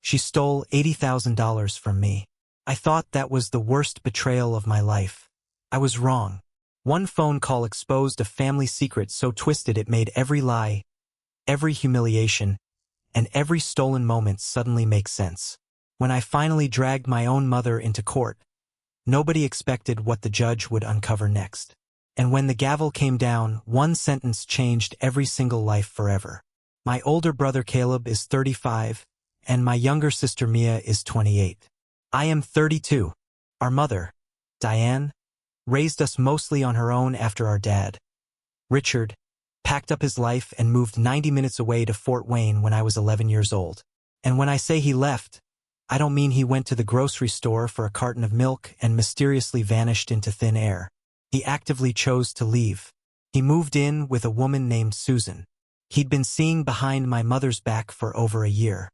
She stole $80,000 from me. I thought that was the worst betrayal of my life. I was wrong. One phone call exposed a family secret so twisted it made every lie, every humiliation, and every stolen moment suddenly make sense. When I finally dragged my own mother into court, nobody expected what the judge would uncover next. And when the gavel came down, one sentence changed every single life forever. My older brother Caleb is 35, and my younger sister Mia is 28. I am 32. Our mother, Diane, raised us mostly on her own after our dad, Richard, packed up his life and moved 90 minutes away to Fort Wayne when I was 11 years old. And when I say he left, I don't mean he went to the grocery store for a carton of milk and mysteriously vanished into thin air. He actively chose to leave. He moved in with a woman named Susan. He'd been seeing behind my mother's back for over a year.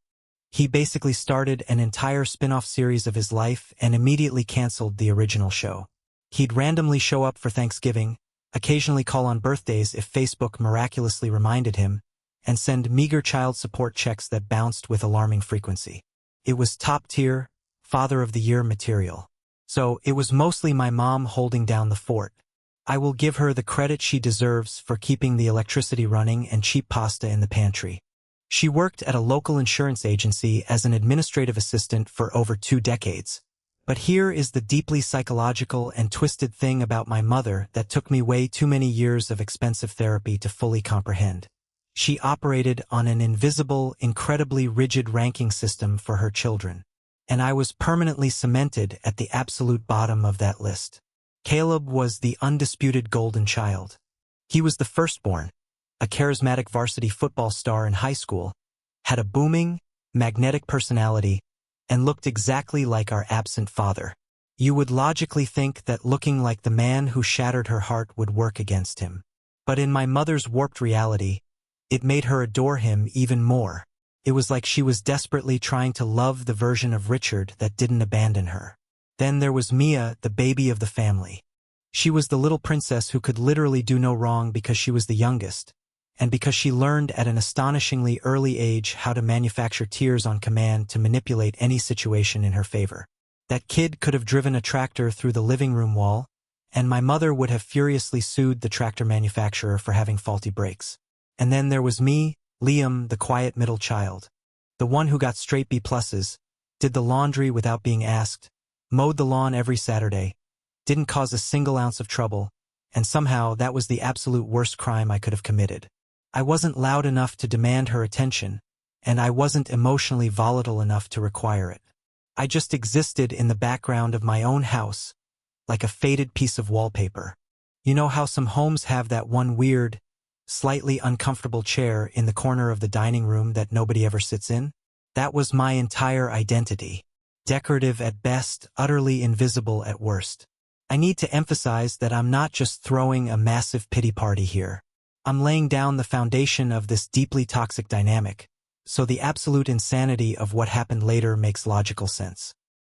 He basically started an entire spin-off series of his life and immediately canceled the original show. He'd randomly show up for Thanksgiving, occasionally call on birthdays if Facebook miraculously reminded him, and send meager child support checks that bounced with alarming frequency. It was top-tier, Father of the Year material. So it was mostly my mom holding down the fort. I will give her the credit she deserves for keeping the electricity running and cheap pasta in the pantry. She worked at a local insurance agency as an administrative assistant for over 2 decades. But here is the deeply psychological and twisted thing about my mother that took me way too many years of expensive therapy to fully comprehend. She operated on an invisible, incredibly rigid ranking system for her children. And I was permanently cemented at the absolute bottom of that list. Caleb was the undisputed golden child. He was the firstborn, a charismatic varsity football star in high school, had a booming, magnetic personality, and looked exactly like our absent father. You would logically think that looking like the man who shattered her heart would work against him. But in my mother's warped reality, it made her adore him even more. It was like she was desperately trying to love the version of Richard that didn't abandon her. Then there was Mia, the baby of the family. She was the little princess who could literally do no wrong because she was the youngest, and because she learned at an astonishingly early age how to manufacture tears on command to manipulate any situation in her favor. That kid could have driven a tractor through the living room wall, and my mother would have furiously sued the tractor manufacturer for having faulty brakes. And then there was me, Liam, the quiet middle child. The one who got straight B+s, did the laundry without being asked, mowed the lawn every Saturday, didn't cause a single ounce of trouble, and somehow that was the absolute worst crime I could have committed. I wasn't loud enough to demand her attention, and I wasn't emotionally volatile enough to require it. I just existed in the background of my own house, like a faded piece of wallpaper. You know how some homes have that one weird, slightly uncomfortable chair in the corner of the dining room that nobody ever sits in? That was my entire identity. Decorative at best, utterly invisible at worst. I need to emphasize that I'm not just throwing a massive pity party here. I'm laying down the foundation of this deeply toxic dynamic, so the absolute insanity of what happened later makes logical sense.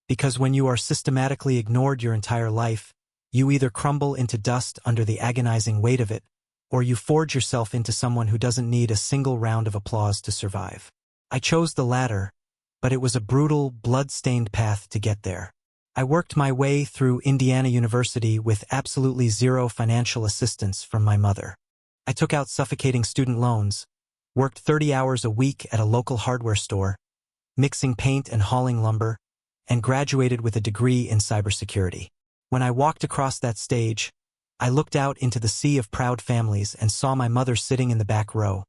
Because when you are systematically ignored your entire life, you either crumble into dust under the agonizing weight of it, or you forge yourself into someone who doesn't need a single round of applause to survive. I chose the latter, but it was a brutal, blood-stained path to get there. I worked my way through Indiana University with absolutely zero financial assistance from my mother. I took out suffocating student loans, worked 30 hours a week at a local hardware store, mixing paint and hauling lumber, and graduated with a degree in cybersecurity. When I walked across that stage, I looked out into the sea of proud families and saw my mother sitting in the back row,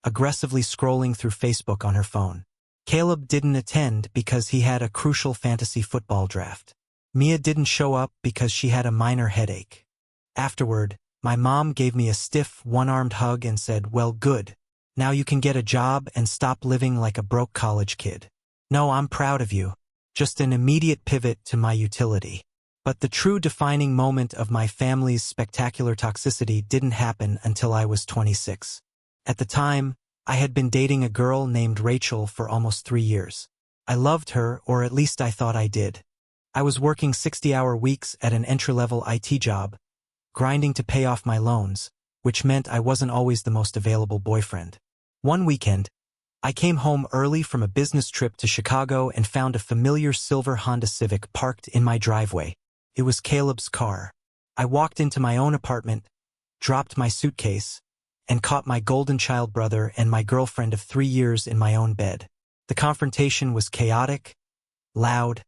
aggressively scrolling through Facebook on her phone. Caleb didn't attend because he had a crucial fantasy football draft. Mia didn't show up because she had a minor headache. Afterward, my mom gave me a stiff, one-armed hug and said, "Well, good. Now you can get a job and stop living like a broke college kid. No, I'm proud of you." Just an immediate pivot to my utility. But the true defining moment of my family's spectacular toxicity didn't happen until I was 26. At the time, I had been dating a girl named Rachel for almost 3 years. I loved her, or at least I thought I did. I was working 60-hour weeks at an entry-level IT job, grinding to pay off my loans, which meant I wasn't always the most available boyfriend. One weekend, I came home early from a business trip to Chicago and found a familiar silver Honda Civic parked in my driveway. It was Caleb's car. I walked into my own apartment, dropped my suitcase, and caught my golden child brother and my girlfriend of 3 years in my own bed. The confrontation was chaotic, loud,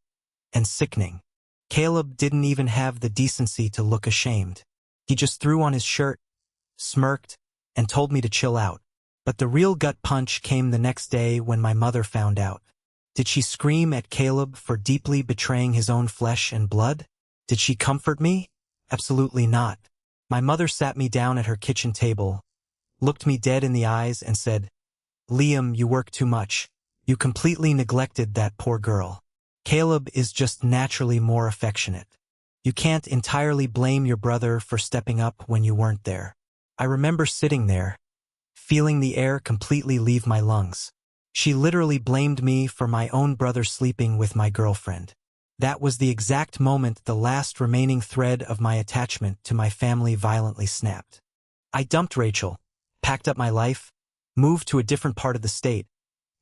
and sickening. Caleb didn't even have the decency to look ashamed. He just threw on his shirt, smirked, and told me to chill out. But the real gut punch came the next day when my mother found out. Did she scream at Caleb for deeply betraying his own flesh and blood? Did she comfort me? Absolutely not. My mother sat me down at her kitchen table, looked me dead in the eyes, and said, "Liam, you work too much. You completely neglected that poor girl. Caleb is just naturally more affectionate. You can't entirely blame your brother for stepping up when you weren't there." I remember sitting there, feeling the air completely leave my lungs. She literally blamed me for my own brother sleeping with my girlfriend. That was the exact moment the last remaining thread of my attachment to my family violently snapped. I dumped Rachel, packed up my life, moved to a different part of the state,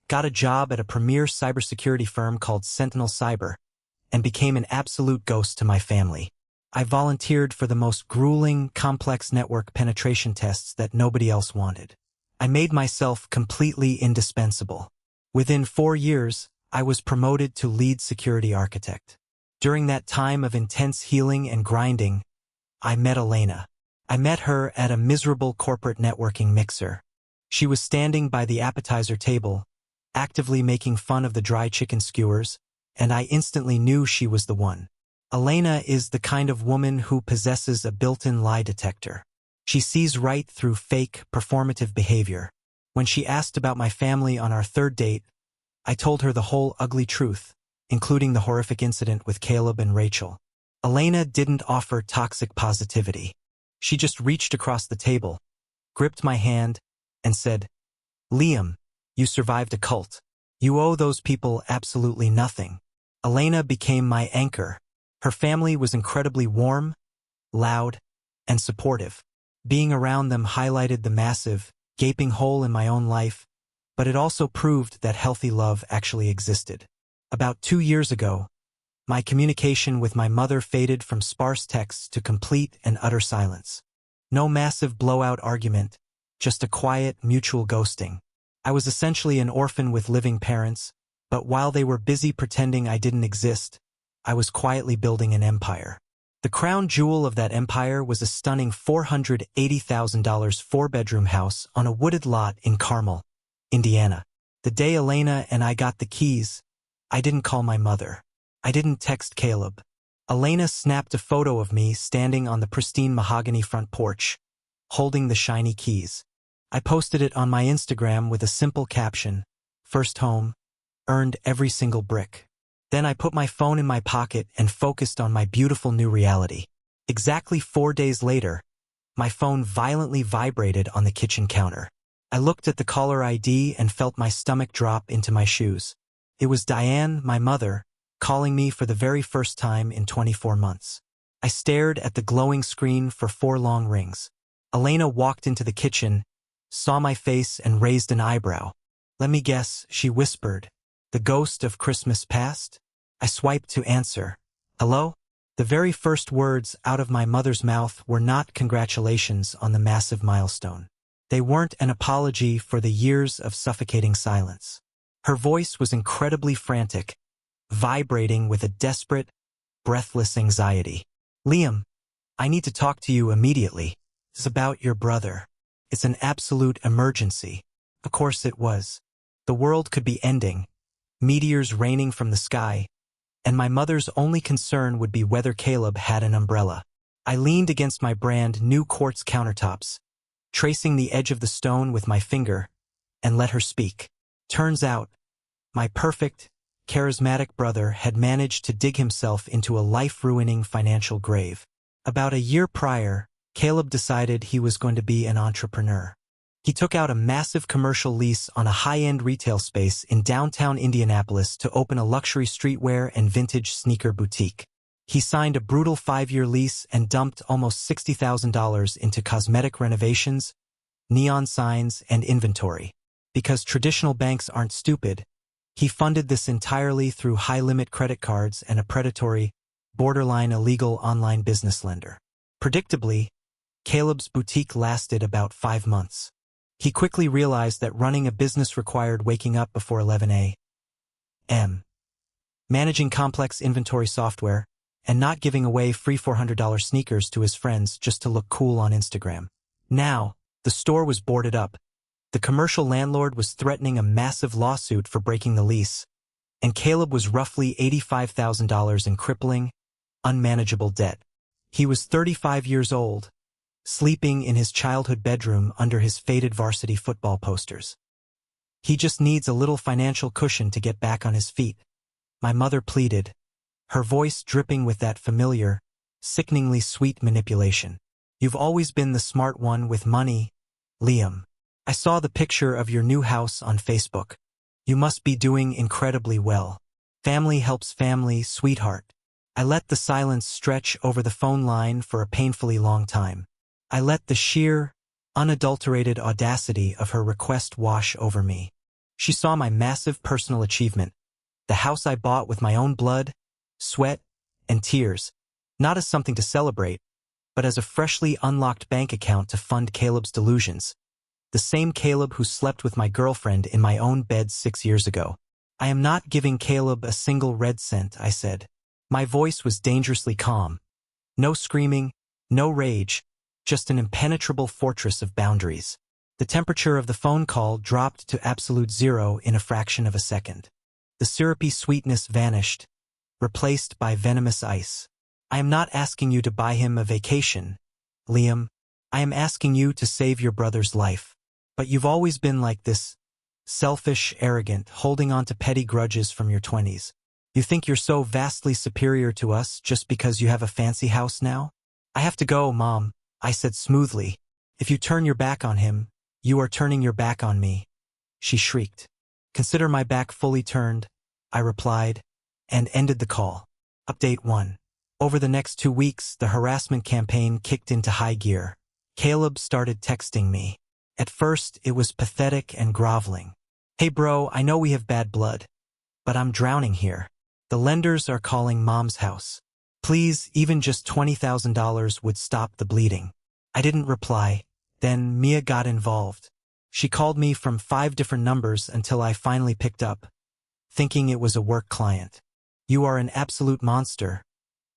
got a job at a premier cybersecurity firm called Sentinel Cyber, and became an absolute ghost to my family. I volunteered for the most grueling, complex network penetration tests that nobody else wanted. I made myself completely indispensable. Within 4 years, I was promoted to lead security architect. During that time of intense healing and grinding, I met Elena. I met her at a miserable corporate networking mixer. She was standing by the appetizer table, actively making fun of the dry chicken skewers, and I instantly knew she was the one. Elena is the kind of woman who possesses a built-in lie detector. She sees right through fake, performative behavior. When she asked about my family on our 3rd date, I told her the whole ugly truth, including the horrific incident with Caleb and Rachel. Elena didn't offer toxic positivity. She just reached across the table, gripped my hand, and said, "Liam, you survived a cult. You owe those people absolutely nothing." Elena became my anchor. Her family was incredibly warm, loud, and supportive. Being around them highlighted the massive, gaping hole in my own life, but it also proved that healthy love actually existed. About 2 years ago, my communication with my mother faded from sparse texts to complete and utter silence. No massive blowout argument, just a quiet, mutual ghosting. I was essentially an orphan with living parents, but while they were busy pretending I didn't exist, I was quietly building an empire. The crown jewel of that empire was a stunning $480,000 4-bedroom house on a wooded lot in Carmel, Indiana. The day Elena and I got the keys, I didn't call my mother. I didn't text Caleb. Elena snapped a photo of me standing on the pristine mahogany front porch, holding the shiny keys. I posted it on my Instagram with a simple caption, "First home, earned every single brick." Then I put my phone in my pocket and focused on my beautiful new reality. Exactly 4 days later, my phone violently vibrated on the kitchen counter. I looked at the caller ID and felt my stomach drop into my shoes. It was Diane, my mother, calling me for the very first time in 24 months. I stared at the glowing screen for 4 long rings. Elena walked into the kitchen, saw my face, and raised an eyebrow. "Let me guess," she whispered. "The ghost of Christmas past?" I swiped to answer. "Hello?" The very first words out of my mother's mouth were not congratulations on the massive milestone. They weren't an apology for the years of suffocating silence. Her voice was incredibly frantic, vibrating with a desperate, breathless anxiety. "Liam, I need to talk to you immediately. It's about your brother. It's an absolute emergency." Of course it was. The world could be ending, meteors raining from the sky, and my mother's only concern would be whether Caleb had an umbrella. I leaned against my brand new quartz countertops, tracing the edge of the stone with my finger, and let her speak. Turns out, my perfect, charismatic brother had managed to dig himself into a life-ruining financial grave. About a year prior, Caleb decided he was going to be an entrepreneur. He took out a massive commercial lease on a high-end retail space in downtown Indianapolis to open a luxury streetwear and vintage sneaker boutique. He signed a brutal 5-year lease and dumped almost $60,000 into cosmetic renovations, neon signs, and inventory. because traditional banks aren't stupid, he funded this entirely through high-limit credit cards and a predatory, borderline illegal online business lender. Predictably, Caleb's boutique lasted about 5 months. He quickly realized that running a business required waking up before 11 a.m., managing complex inventory software, and not giving away free $400 sneakers to his friends just to look cool on Instagram. Now, the store was boarded up. The commercial landlord was threatening a massive lawsuit for breaking the lease, and Caleb was roughly $85,000 in crippling, unmanageable debt. He was 35 years old, sleeping in his childhood bedroom under his faded varsity football posters. He just needs a little financial cushion to get back on his feet, my mother pleaded, her voice dripping with that familiar, sickeningly sweet manipulation. You've always been the smart one with money, Liam. I saw the picture of your new house on Facebook. You must be doing incredibly well. Family helps family, sweetheart. I let the silence stretch over the phone line for a painfully long time. I let the sheer, unadulterated audacity of her request wash over me. She saw my massive personal achievement, the house I bought with my own blood, sweat, and tears, not as something to celebrate, but as a freshly unlocked bank account to fund Caleb's delusions. The same Caleb who slept with my girlfriend in my own bed 6 years ago. I am not giving Caleb a single red cent, I said. My voice was dangerously calm. No screaming, no rage, just an impenetrable fortress of boundaries. The temperature of the phone call dropped to absolute zero in a fraction of a second. The syrupy sweetness vanished, replaced by venomous ice. I am not asking you to buy him a vacation, Liam. I am asking you to save your brother's life. But you've always been like this, selfish, arrogant, holding on to petty grudges from your 20s. You think you're so vastly superior to us just because you have a fancy house now? I have to go, Mom, I said smoothly. If you turn your back on him, you are turning your back on me. She shrieked. Consider my back fully turned, I replied, and ended the call. Update 1. Over the next 2 weeks, the harassment campaign kicked into high gear. Caleb started texting me. At first, it was pathetic and groveling. Hey bro, I know we have bad blood, but I'm drowning here. The lenders are calling Mom's house. Please, even just $20,000 would stop the bleeding. I didn't reply. Then Mia got involved. She called me from 5 different numbers until I finally picked up, thinking it was a work client. You are an absolute monster.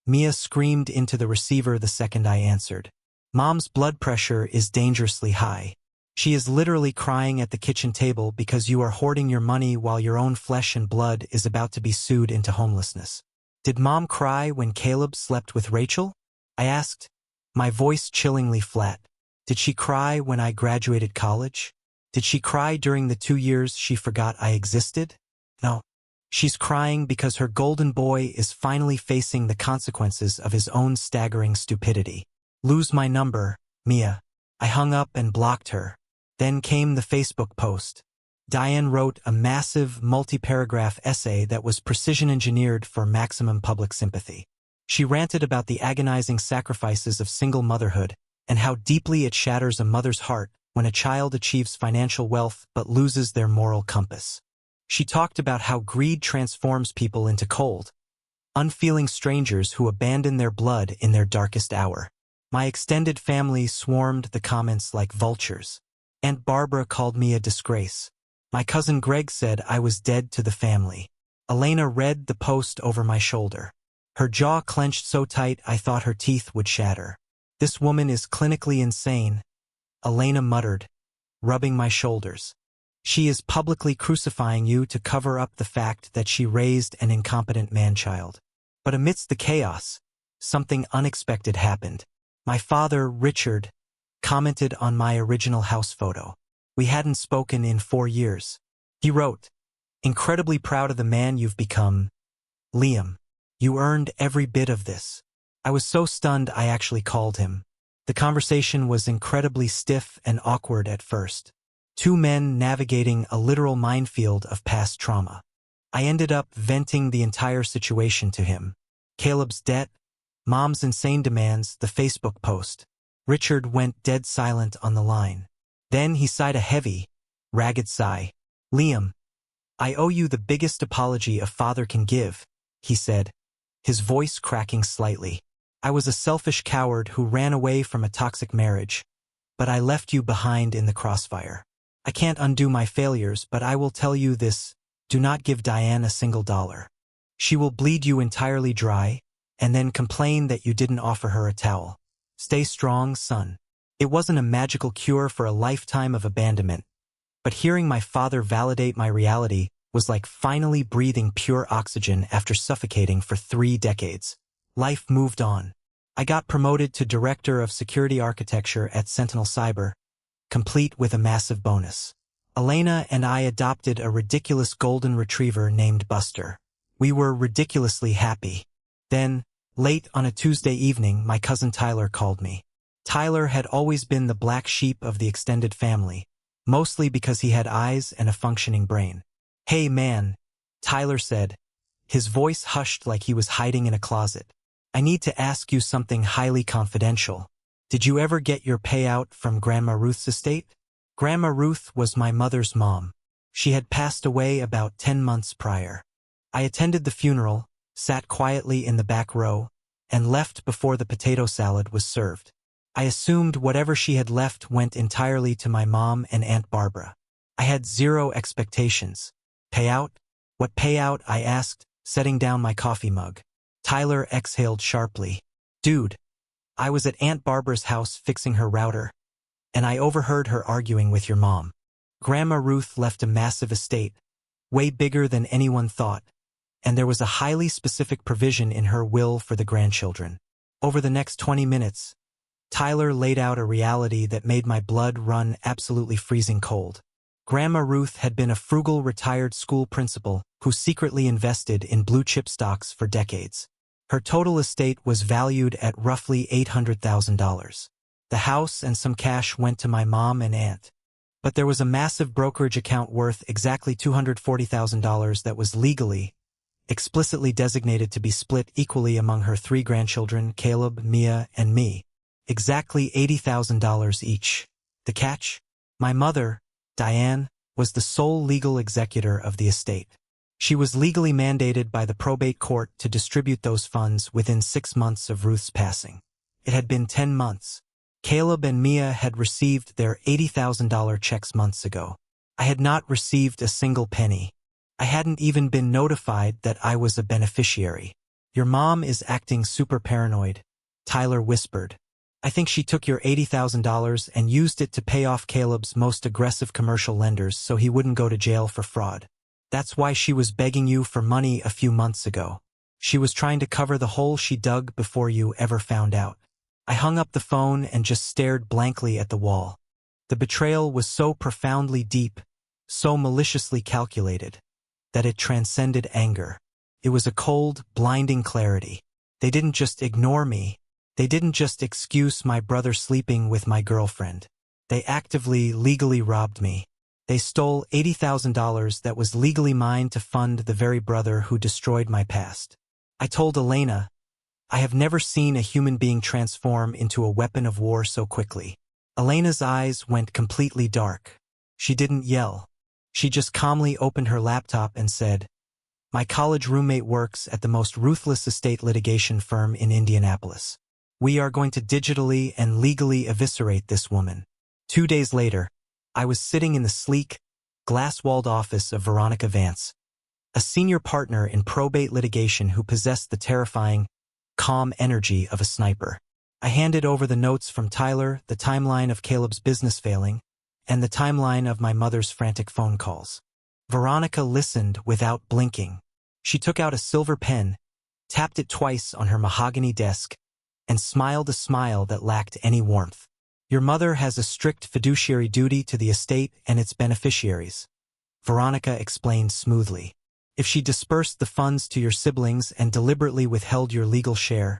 Mia screamed into the receiver the second I answered. Mom's blood pressure is dangerously high. She is literally crying at the kitchen table because you are hoarding your money while your own flesh and blood is about to be sued into homelessness. Did Mom cry when Caleb slept with Rachel? I asked, my voice chillingly flat. Did she cry when I graduated college? Did she cry during the 2 years she forgot I existed? No. She's crying because her golden boy is finally facing the consequences of his own staggering stupidity. Lose my number, Mia. I hung up and blocked her. Then came the Facebook post. Diane wrote a massive, multi-paragraph essay that was precision-engineered for maximum public sympathy. She ranted about the agonizing sacrifices of single motherhood and how deeply it shatters a mother's heart when a child achieves financial wealth but loses their moral compass. She talked about how greed transforms people into cold, unfeeling strangers who abandon their blood in their darkest hour. My extended family swarmed the comments like vultures. Aunt Barbara called me a disgrace. My cousin Greg said I was dead to the family. Elena read the post over my shoulder. Her jaw clenched so tight I thought her teeth would shatter. This woman is clinically insane, Elena muttered, rubbing my shoulders. She is publicly crucifying you to cover up the fact that she raised an incompetent man-child. But amidst the chaos, something unexpected happened. My father, Richard, commented on my original house photo. We hadn't spoken in 4 years. He wrote, "Incredibly proud of the man you've become, Liam. You earned every bit of this." I was so stunned I actually called him. The conversation was incredibly stiff and awkward at first. 2 men navigating a literal minefield of past trauma. I ended up venting the entire situation to him. Caleb's debt, Mom's insane demands, the Facebook post. Richard went dead silent on the line. Then he sighed a heavy, Ragged sigh. Liam, I owe you the biggest apology a father can give, he said, his voice cracking slightly. I was a selfish coward who ran away from a toxic marriage, but I left you behind in the crossfire. I can't undo my failures, but I will tell you this: do not give Diane a single dollar. She will bleed you entirely dry, and then complain that you didn't offer her a towel. Stay strong, son. It wasn't a magical cure for a lifetime of abandonment, but hearing my father validate my reality was like finally breathing pure oxygen after suffocating for 3 decades. Life moved on. I got promoted to Director of Security Architecture at Sentinel Cyber, complete with a massive bonus. Elena and I adopted a ridiculous golden retriever named Buster. We were ridiculously happy. Then, late on a Tuesday evening, my cousin Tyler called me. Tyler had always been the black sheep of the extended family, mostly because he had eyes and a functioning brain. "Hey man," Tyler said, his voice hushed like he was hiding in a closet. "I need to ask you something highly confidential. Did you ever get your payout from Grandma Ruth's estate?" Grandma Ruth was my mother's mom. She had passed away about 10 months prior. I attended the funeral, sat quietly in the back row, and left before the potato salad was served. I assumed whatever she had left went entirely to my mom and Aunt Barbara. I had zero expectations. "Payout? What payout?" I asked, setting down my coffee mug. Tyler exhaled sharply. "Dude, I was at Aunt Barbara's house fixing her router, and I overheard her arguing with your mom. Grandma Ruth left a massive estate, way bigger than anyone thought, and there was a highly specific provision in her will for the grandchildren." Over the next 20 minutes, Tyler laid out a reality that made my blood run absolutely freezing cold. Grandma Ruth had been a frugal retired school principal who secretly invested in blue-chip stocks for decades. Her total estate was valued at roughly $800,000. The house and some cash went to my mom and aunt. But there was a massive brokerage account worth exactly $240,000 that was legally, explicitly designated to be split equally among her 3 grandchildren, Caleb, Mia, and me. Exactly $80,000 each. The catch? My mother, Diane, was the sole legal executor of the estate. She was legally mandated by the probate court to distribute those funds within 6 months of Ruth's passing. It had been 10 months. Caleb and Mia had received their $80,000 checks months ago. I had not received a single penny. I hadn't even been notified that I was a beneficiary. "Your mom is acting super paranoid," Tyler whispered. "I think she took your $80,000 and used it to pay off Caleb's most aggressive commercial lenders so he wouldn't go to jail for fraud. That's why she was begging you for money a few months ago. She was trying to cover the hole she dug before you ever found out." I hung up the phone and just stared blankly at the wall. The betrayal was so profoundly deep, so maliciously calculated, that it transcended anger. It was a cold, blinding clarity. They didn't just ignore me. They didn't just excuse my brother sleeping with my girlfriend. They actively, legally robbed me. They stole $80,000 that was legally mine to fund the very brother who destroyed my past. I told Elena, I have never seen a human being transform into a weapon of war so quickly. Elena's eyes went completely dark. She didn't yell. She just calmly opened her laptop and said, "My college roommate works at the most ruthless estate litigation firm in Indianapolis. We are going to digitally and legally eviscerate this woman." 2 days later, I was sitting in the sleek, glass-walled office of Veronica Vance, a senior partner in probate litigation who possessed the terrifying, calm energy of a sniper. I handed over the notes from Tyler, the timeline of Caleb's business failing, and the timeline of my mother's frantic phone calls. Veronica listened without blinking. She took out a silver pen, tapped it twice on her mahogany desk, and smiled a smile that lacked any warmth. "Your mother has a strict fiduciary duty to the estate and its beneficiaries," Veronica explained smoothly. "If she dispersed the funds to your siblings and deliberately withheld your legal share,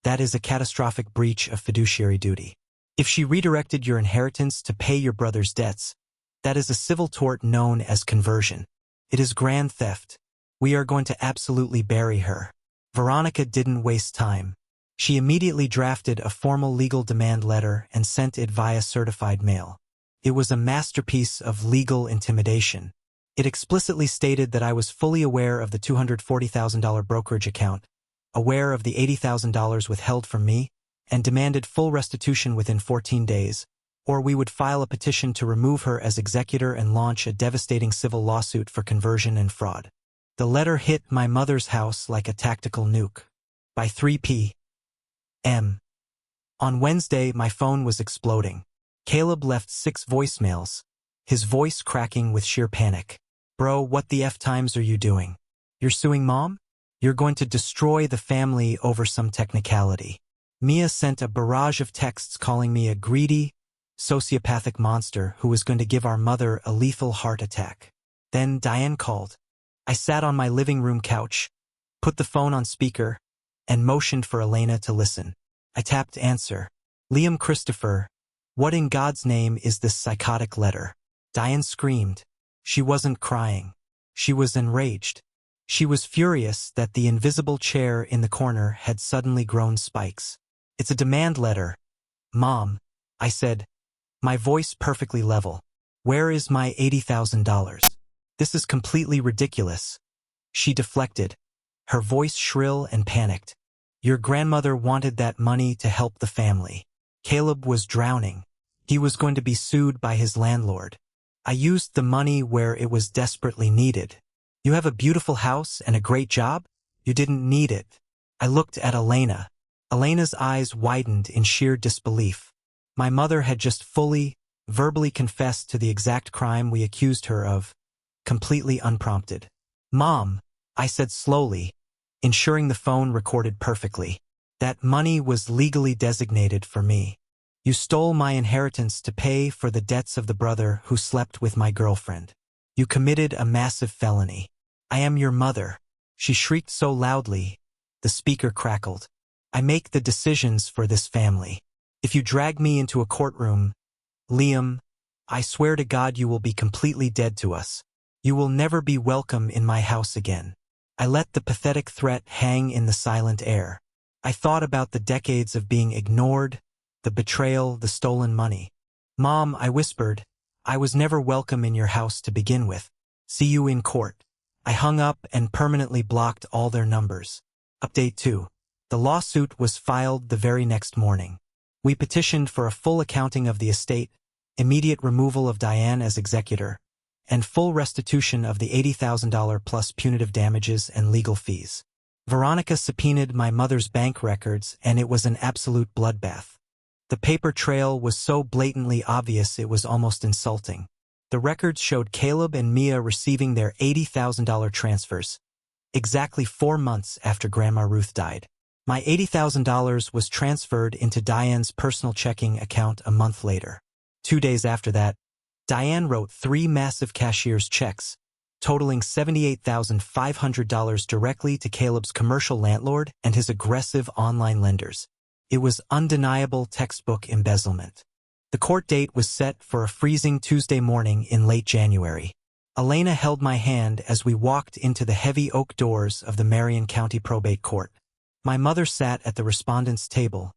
that is a catastrophic breach of fiduciary duty. If she redirected your inheritance to pay your brother's debts, that is a civil tort known as conversion. It is grand theft. We are going to absolutely bury her." Veronica didn't waste time. She immediately drafted a formal legal demand letter and sent it via certified mail. It was a masterpiece of legal intimidation. It explicitly stated that I was fully aware of the $240,000 brokerage account, aware of the $80,000 withheld from me, and demanded full restitution within 14 days, or we would file a petition to remove her as executor and launch a devastating civil lawsuit for conversion and fraud. The letter hit my mother's house like a tactical nuke. By 3 p.m. on Wednesday, my phone was exploding. Caleb left 6 voicemails, his voice cracking with sheer panic. Bro, what the F times are you doing? You're suing mom? You're going to destroy the family over some technicality. Mia sent a barrage of texts calling me a greedy, sociopathic monster who was going to give our mother a lethal heart attack. Then Diane called. I sat on my living room couch, put the phone on speaker, and motioned for Elena to listen. I tapped answer. Liam Christopher, what in God's name is this psychotic letter? Diane screamed. She wasn't crying. She was enraged. She was furious that the invisible chair in the corner had suddenly grown spikes. It's a demand letter. Mom, I said, my voice perfectly level. Where is my $80,000? This is completely ridiculous. She deflected, her voice shrill and panicked. Your grandmother wanted that money to help the family. Caleb was drowning. He was going to be sued by his landlord. I used the money where it was desperately needed. You have a beautiful house and a great job? You didn't need it. I looked at Elena. Elena's eyes widened in sheer disbelief. My mother had just verbally confessed to the exact crime we accused her of, completely unprompted. Mom, I said slowly, ensuring the phone recorded perfectly. That money was legally designated for me. You stole my inheritance to pay for the debts of the brother who slept with my girlfriend. You committed a massive felony. I am your mother. She shrieked so loudly, the speaker crackled. I make the decisions for this family. If you drag me into a courtroom, Liam, I swear to God you will be completely dead to us. You will never be welcome in my house again. I let the pathetic threat hang in the silent air. I thought about the decades of being ignored, the betrayal, the stolen money. Mom, I whispered, I was never welcome in your house to begin with. See you in court. I hung up and permanently blocked all their numbers. Update 2. The lawsuit was filed the very next morning. We petitioned for a full accounting of the estate, immediate removal of Diane as executor, and full restitution of the $80,000 plus punitive damages and legal fees. Veronica subpoenaed my mother's bank records, and it was an absolute bloodbath. The paper trail was so blatantly obvious it was almost insulting. The records showed Caleb and Mia receiving their $80,000 transfers, exactly 4 months after Grandma Ruth died. My $80,000 was transferred into Diane's personal checking account a month later. 2 days after that, Diane wrote 3 massive cashier's checks, totaling $78,500 directly to Caleb's commercial landlord and his aggressive online lenders. It was undeniable textbook embezzlement. The court date was set for a freezing Tuesday morning in late January. Elena held my hand as we walked into the heavy oak doors of the Marion County Probate Court. My mother sat at the respondent's table,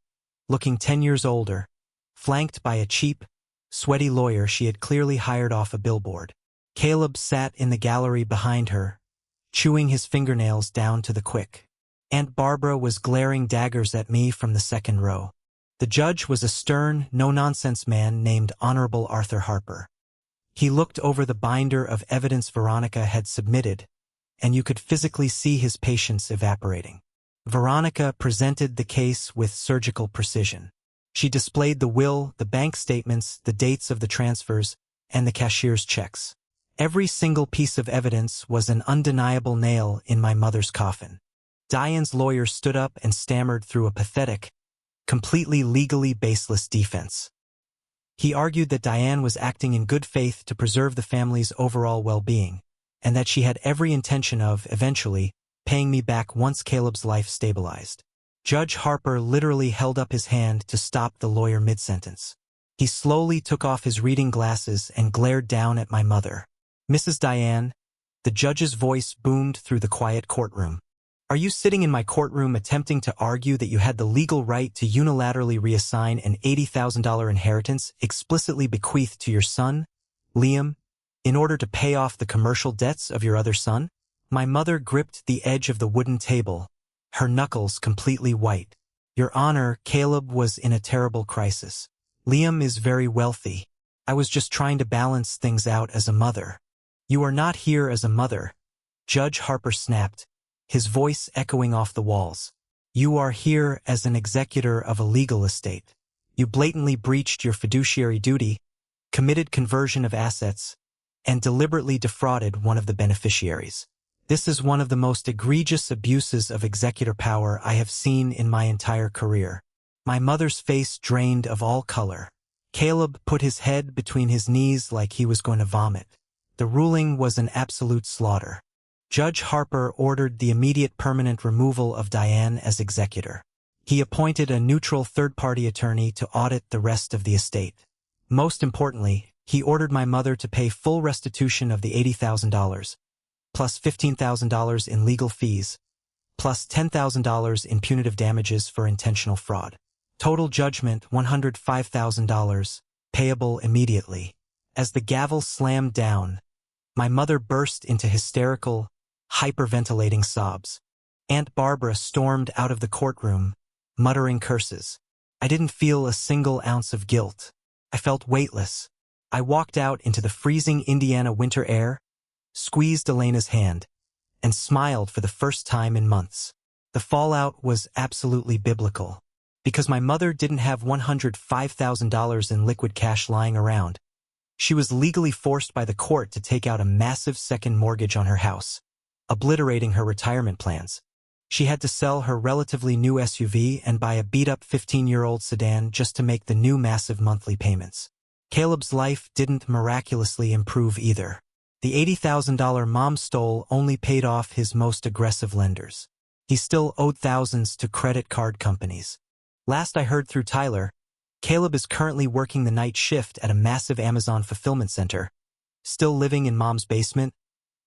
looking 10 years older, flanked by a cheap, sweaty lawyer she had clearly hired off a billboard. Caleb sat in the gallery behind her, chewing his fingernails down to the quick. Aunt Barbara was glaring daggers at me from the second row. The judge was a stern, no-nonsense man named Honorable Arthur Harper. He looked over the binder of evidence Veronica had submitted, and you could physically see his patience evaporating. Veronica presented the case with surgical precision. She displayed the will, the bank statements, the dates of the transfers, and the cashier's checks. Every single piece of evidence was an undeniable nail in my mother's coffin. Diane's lawyer stood up and stammered through a pathetic, completely legally baseless defense. He argued that Diane was acting in good faith to preserve the family's overall well-being, and that she had every intention of, eventually, paying me back once Caleb's life stabilized. Judge Harper literally held up his hand to stop the lawyer mid-sentence. He slowly took off his reading glasses and glared down at my mother. Mrs. Diane, the judge's voice boomed through the quiet courtroom. Are you sitting in my courtroom attempting to argue that you had the legal right to unilaterally reassign an $80,000 inheritance explicitly bequeathed to your son, Liam, in order to pay off the commercial debts of your other son? My mother gripped the edge of the wooden table, her knuckles completely white. Your Honor, Caleb was in a terrible crisis. Liam is very wealthy. I was just trying to balance things out as a mother. You are not here as a mother, Judge Harper snapped, his voice echoing off the walls. You are here as an executor of a legal estate. You blatantly breached your fiduciary duty, committed conversion of assets, and deliberately defrauded one of the beneficiaries. This is one of the most egregious abuses of executor power I have seen in my entire career. My mother's face drained of all color. Caleb put his head between his knees like he was going to vomit. The ruling was an absolute slaughter. Judge Harper ordered the immediate permanent removal of Diane as executor. He appointed a neutral third-party attorney to audit the rest of the estate. Most importantly, he ordered my mother to pay full restitution of the $80,000, plus $15,000 in legal fees, plus $10,000 in punitive damages for intentional fraud. Total judgment $105,000, payable immediately. As the gavel slammed down, my mother burst into hysterical, hyperventilating sobs. Aunt Barbara stormed out of the courtroom, muttering curses. I didn't feel a single ounce of guilt. I felt weightless. I walked out into the freezing Indiana winter air, squeezed Elena's hand, and smiled for the first time in months. The fallout was absolutely biblical. Because my mother didn't have $105,000 in liquid cash lying around, she was legally forced by the court to take out a massive second mortgage on her house, obliterating her retirement plans. She had to sell her relatively new SUV and buy a beat-up 15-year-old sedan just to make the new massive monthly payments. Caleb's life didn't miraculously improve either. The $80,000 mom stole only paid off his most aggressive lenders. He still owed thousands to credit card companies. Last I heard through Tyler, Caleb is currently working the night shift at a massive Amazon fulfillment center, still living in mom's basement,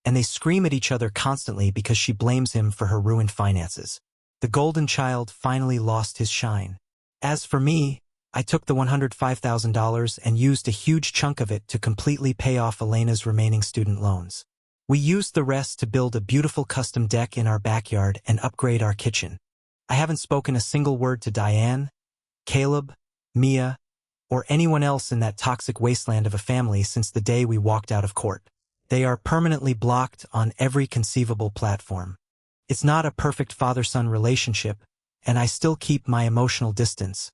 and they scream at each other constantly because she blames him for her ruined finances. The golden child finally lost his shine. As for me, I took the $105,000 and used a huge chunk of it to completely pay off Elena's remaining student loans. We used the rest to build a beautiful custom deck in our backyard and upgrade our kitchen. I haven't spoken a single word to Diane, Caleb, Mia, or anyone else in that toxic wasteland of a family since the day we walked out of court. They are permanently blocked on every conceivable platform. It's not a perfect father-son relationship, and I still keep my emotional distance,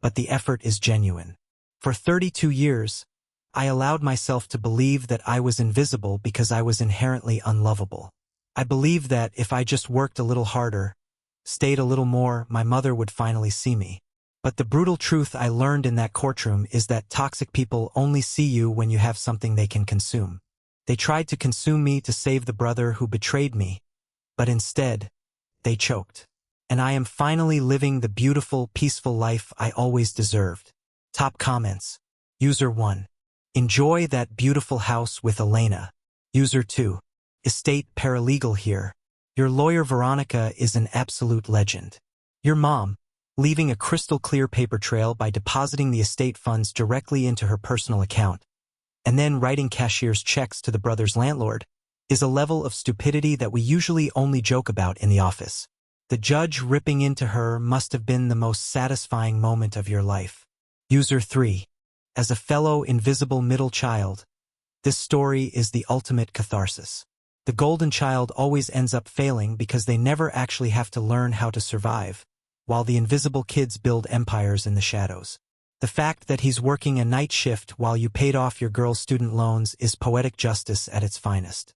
but the effort is genuine. For 32 years, I allowed myself to believe that I was invisible because I was inherently unlovable. I believed that if I just worked a little harder, stayed a little more, my mother would finally see me. But the brutal truth I learned in that courtroom is that toxic people only see you when you have something they can consume. They tried to consume me to save the brother who betrayed me, but instead, they choked. And I am finally living the beautiful, peaceful life I always deserved. Top comments. User 1. Enjoy that beautiful house with Elena. User 2. Estate paralegal here. Your lawyer Veronica is an absolute legend. Your mom, leaving a crystal-clear paper trail by depositing the estate funds directly into her personal account, and then writing cashier's checks to the brother's landlord, is a level of stupidity that we usually only joke about in the office. The judge ripping into her must have been the most satisfying moment of your life. User 3. As a fellow invisible middle child, this story is the ultimate catharsis. The golden child always ends up failing because they never actually have to learn how to survive, while the invisible kids build empires in the shadows. The fact that he's working a night shift while you paid off your girl's student loans is poetic justice at its finest.